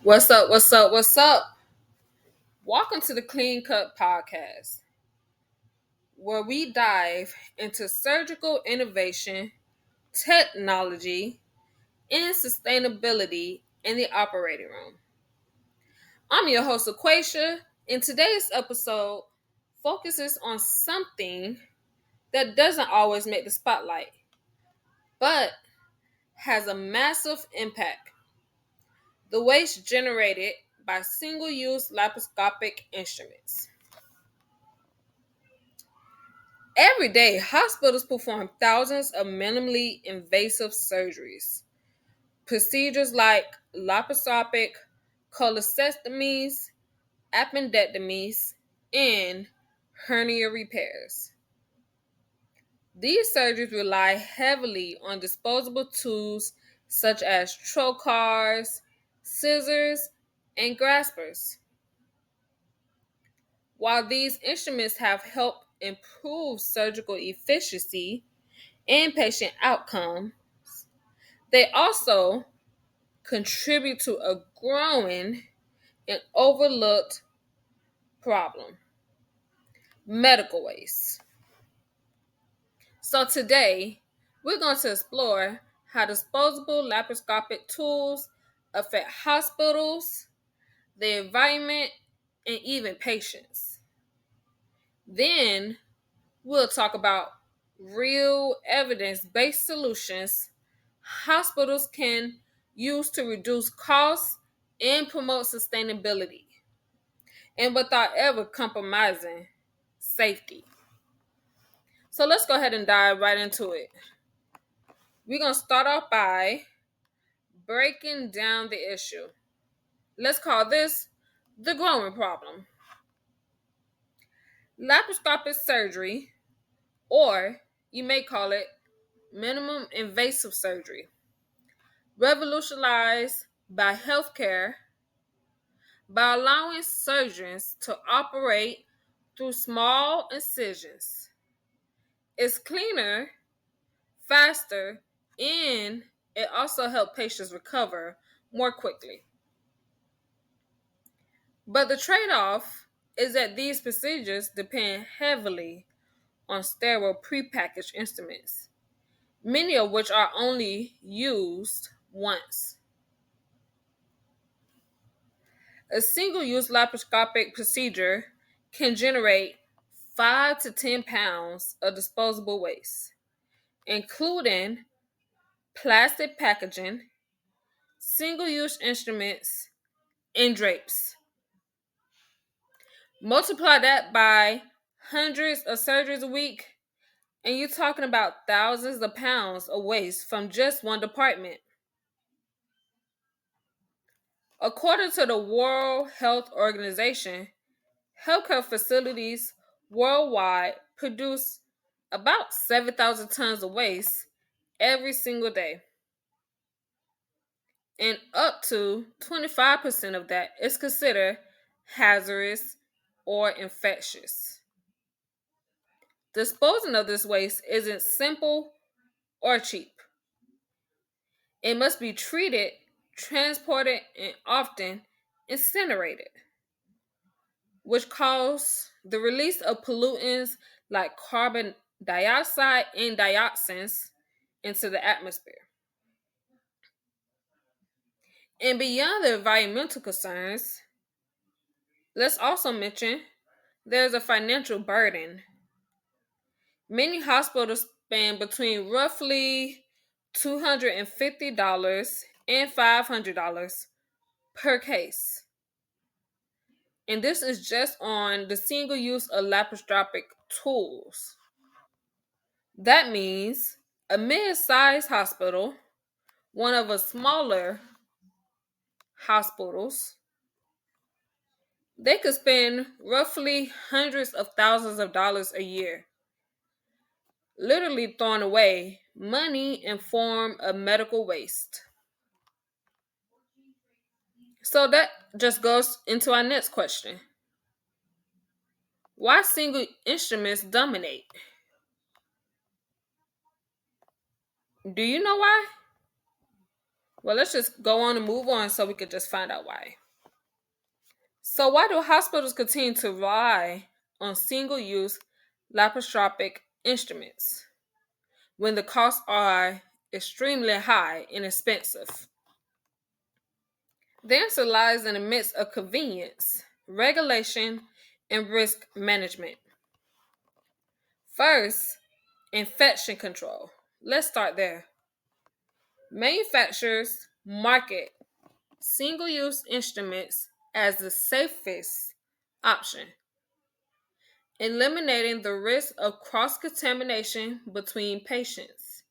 What's up? What's up? What's up? Welcome to the Clean Cut Podcast, where we dive into surgical innovation, technology, and sustainability in the operating room. I'm your host, Aquatia, and today's episode focuses on something that doesn't always make the spotlight, but has a massive impact: the waste generated by single use laparoscopic instruments. Every day, hospitals perform thousands of minimally invasive surgeries. Procedures like laparoscopic, cholecystectomies, appendectomies, and hernia repairs. These surgeries rely heavily on disposable tools such as trocars, scissors, and graspers. While these instruments have helped improve surgical efficiency and patient outcome, they also contribute to a growing and overlooked problem: medical waste. So today, we're going to explore how disposable laparoscopic tools affect hospitals, the environment, and even patients. Then we'll talk about real evidence-based solutions hospitals can use to reduce costs and promote sustainability, and without ever compromising safety. So let's go ahead and dive right into it. We're going to start off by breaking down the issue. Let's call this the growing problem. Laparoscopic surgery, or you may call it minimum invasive surgery, revolutionized by healthcare by allowing surgeons to operate through small incisions. It's cleaner, faster, and it also helps patients recover more quickly. But the trade-off is that these procedures depend heavily on sterile prepackaged instruments, many of which are only used once. A single-use laparoscopic procedure can generate 5 to 10 pounds of disposable waste, including plastic packaging, single-use instruments, and drapes. Multiply that by hundreds of surgeries a week, and you're talking about thousands of pounds of waste from just one department. According to the World Health Organization, healthcare facilities worldwide produce about 7,000 tons of waste every single day. And up to 25% of that is considered hazardous or infectious. Disposing of this waste isn't simple or cheap. It must be treated, transported, and often incinerated, which cause the release of pollutants like carbon dioxide and dioxins into the atmosphere. And beyond the environmental concerns, let's also mention there's a financial burden. Many hospitals spend between roughly $250 and $500 per case. And this is just on the single use of laparoscopic tools. That means a mid-sized hospital, one of the smaller hospitals, they could spend roughly hundreds of thousands of dollars a year, literally throwing away money in form of medical waste. So that just goes into our next question. Why single instruments dominate? Do you know why? Well, let's just go on and move on so we could just find out why. So why do hospitals continue to rely on single-use laparoscopic instruments when the costs are extremely high and expensive? The answer lies in the midst of convenience, regulation, and risk management. First, infection control. Let's start there. Manufacturers market single-use instruments as the safest option, eliminating the risk of cross-contamination between patients.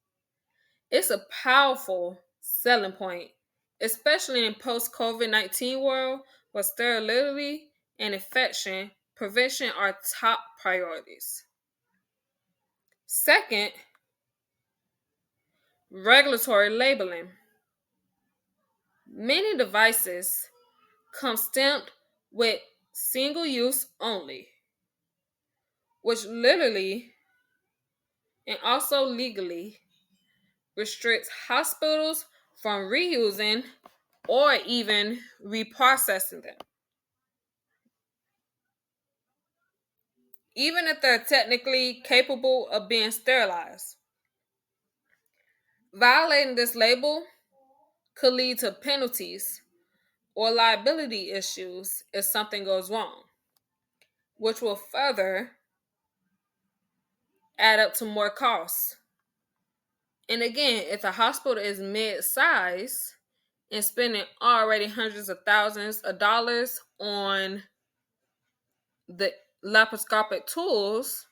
It's a powerful selling point, especially in post-COVID-19 world where sterility and infection prevention are top priorities. Second, regulatory labeling. Many devices come stamped with single use only, which literally and also legally restricts hospitals from reusing or even reprocessing them, even if they're technically capable of being sterilized. Violating this label could lead to penalties or liability issues if something goes wrong, which will further add up to more costs. And again, if the hospital is mid-size and spending already hundreds of thousands of dollars on the laparoscopic tools,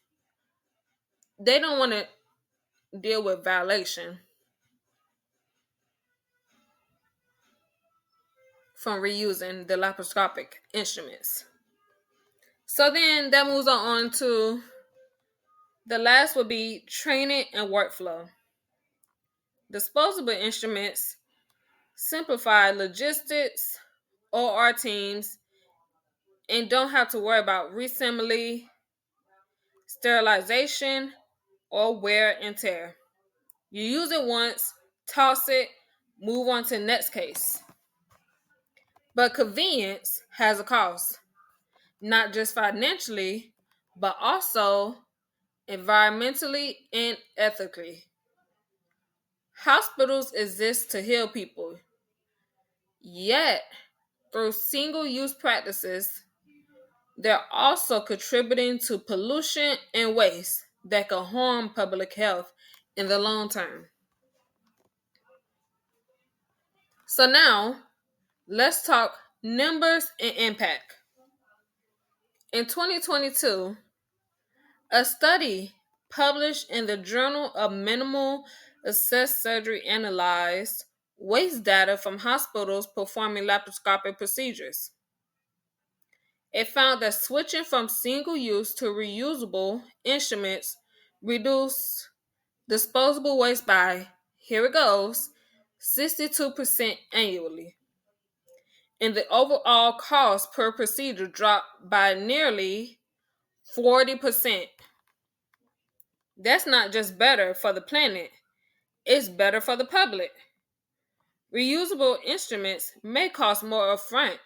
they don't want to deal with violation from reusing the laparoscopic instruments. So then that moves on to the last would be training and workflow. Disposable instruments simplify logistics, OR teams, and don't have to worry about reassembly, sterilization, or wear and tear. You use it once, toss it, move on to the next case. But convenience has a cost, not just financially, but also environmentally and ethically. Hospitals exist to heal people, yet through single-use practices, they're also contributing to pollution and waste that can harm public health in the long term. So now, let's talk numbers and impact. In 2022, a study published in the Journal of Minimal Assessed Surgery analyzed waste data from hospitals performing laparoscopic procedures. It found that switching from single-use to reusable instruments reduced disposable waste by, here it goes, 62% annually. And the overall cost per procedure dropped by nearly 40%. That's not just better for the planet, it's better for the public. Reusable instruments may cost more upfront.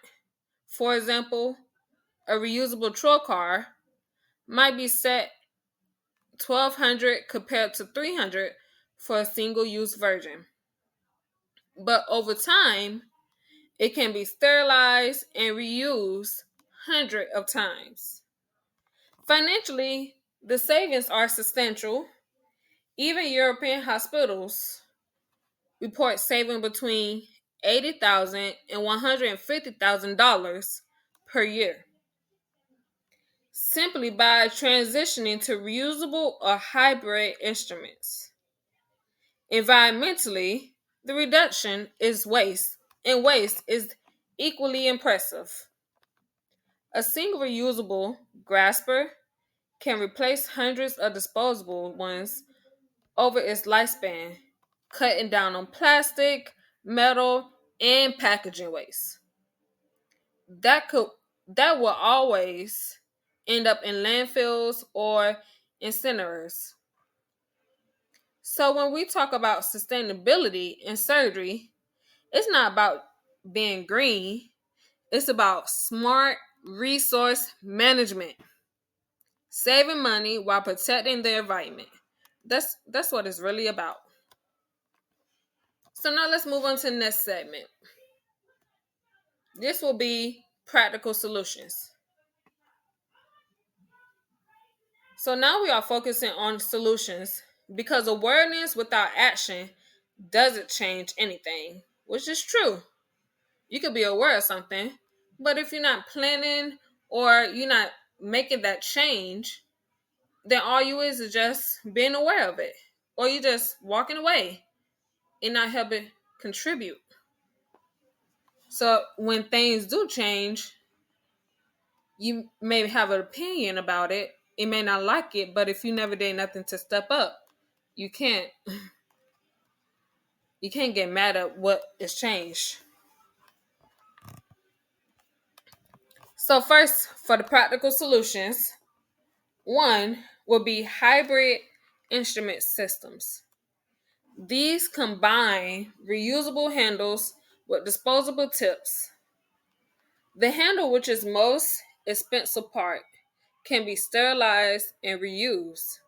For example, a reusable trocar might be set $1,200 compared to $300 for a single-use version. But over time, it can be sterilized and reused hundreds of times. Financially, the savings are substantial. Even European hospitals report saving between $80,000 and $150,000 per year, simply by transitioning to reusable or hybrid instruments. Environmentally, the reduction is waste, and waste is equally impressive. A single reusable grasper can replace hundreds of disposable ones over its lifespan, cutting down on plastic, metal, and packaging waste. That will always end up in landfills or incinerators. So when we talk about sustainability in surgery, It's not about being green, it's about smart resource management, saving money while protecting the environment. That's what it's really about. So now let's move on to the next segment. This will be practical solutions. So now we are focusing on solutions because awareness without action doesn't change anything, which is true. You could be aware of something, but if you're not planning or you're not making that change, then all you is just being aware of it, or you just walking away and not helping contribute. So when things do change, you may have an opinion about it. You may not like it, but if you never did nothing to step up, you can't you can't get mad at what is changed. So first, for the practical solutions, one will be hybrid instrument systems. These combine reusable handles with disposable tips. The handle, which is most expensive part, can be sterilized and reused.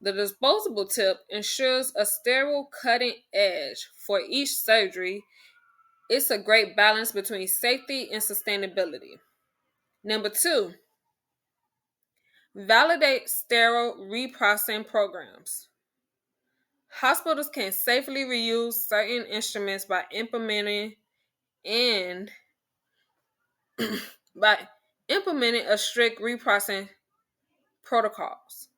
The disposable tip ensures a sterile cutting edge for each surgery. It's a great balance between safety and sustainability. Number two, validate sterile reprocessing programs. Hospitals can safely reuse certain instruments by implementing and by implementing a strict reprocessing protocols,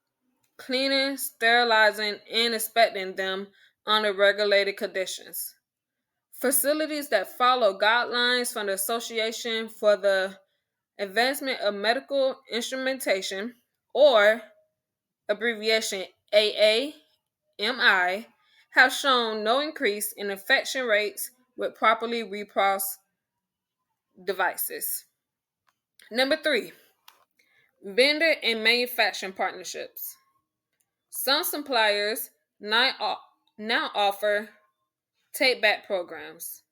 cleaning, sterilizing, and inspecting them under regulated conditions. Facilities that follow guidelines from the Association for the Advancement of Medical Instrumentation, or abbreviation AAMI, have shown no increase in infection rates with properly reprocessed devices. Number three, vendor and manufacturing partnerships. Some suppliers now offer take back programs.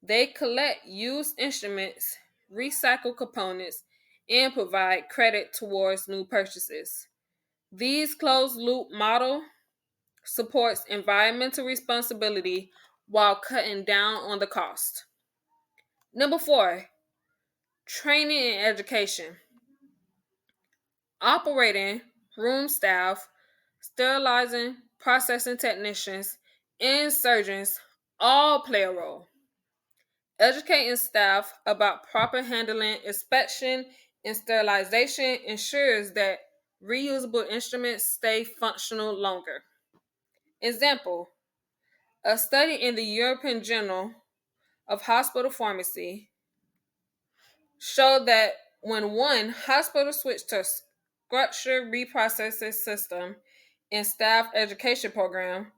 They collect used instruments, recycle components, and provide credit towards new purchases. These closed loop model supports environmental responsibility while cutting down on the cost. Number four, training and education. Operating room staff, sterilizing, processing technicians, and surgeons all play a role. Educating staff about proper handling, inspection, and sterilization ensures that reusable instruments stay functional longer. Example, a study in the European Journal of Hospital Pharmacy showed that when one hospital switched to a structured reprocessing system and staff education program,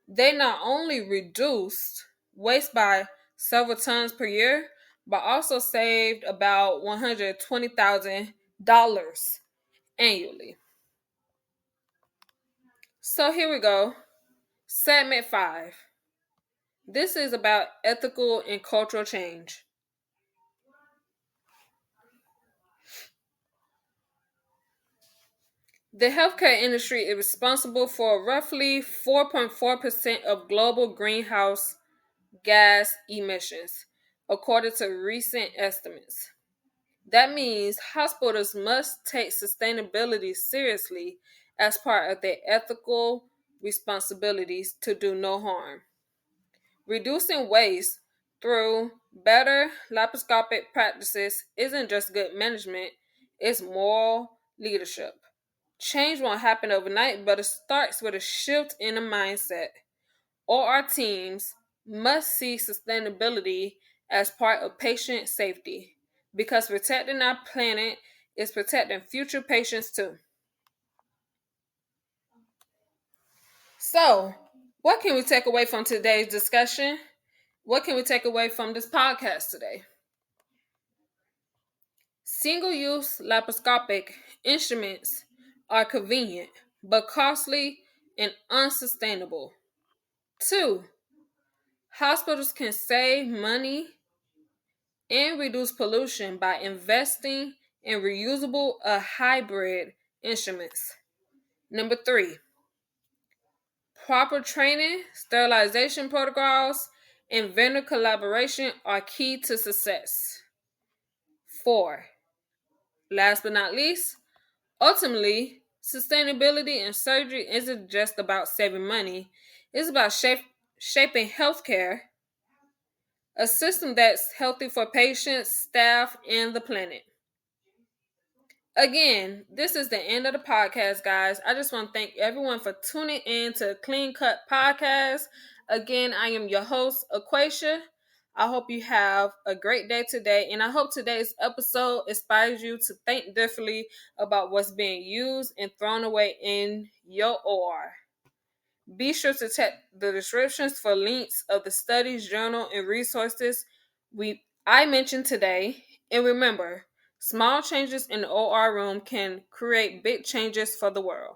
they not only reduced waste by several tons per year, but also saved about $120,000 annually. So here we go. Segment 5. This is about ethical and cultural change. The healthcare industry is responsible for roughly 4.4% of global greenhouse gas emissions, according to recent estimates. That means hospitals must take sustainability seriously as part of their ethical responsibilities to do no harm. Reducing waste through better laparoscopic practices isn't just good management, it's moral leadership. Change won't happen overnight, but it starts with a shift in the mindset. All our teams must see sustainability as part of patient safety because protecting our planet is protecting future patients too. So, what can we take away from today's discussion? What can we take away from this podcast today? Single use laparoscopic instruments are convenient but costly and unsustainable. Two, Hospitals can save money and reduce pollution by investing in reusable or hybrid instruments. Number 3, proper training, sterilization protocols, and vendor collaboration are key to success. 4, last but not least, ultimately, sustainability in surgery isn't just about saving money, it's about shaping healthcare, a system that's healthy for patients, staff, and the planet. Again, this is the end of the podcast, guys. I just want to thank everyone for tuning in to Clean Cut Podcast. Again, I am your host, Aquacia. I hope you have a great day today, and I hope today's episode inspires you to think differently about what's being used and thrown away in your OR. Be sure to check the descriptions for links of the studies, journal, and resources I mentioned today. And remember, small changes in the OR room can create big changes for the world.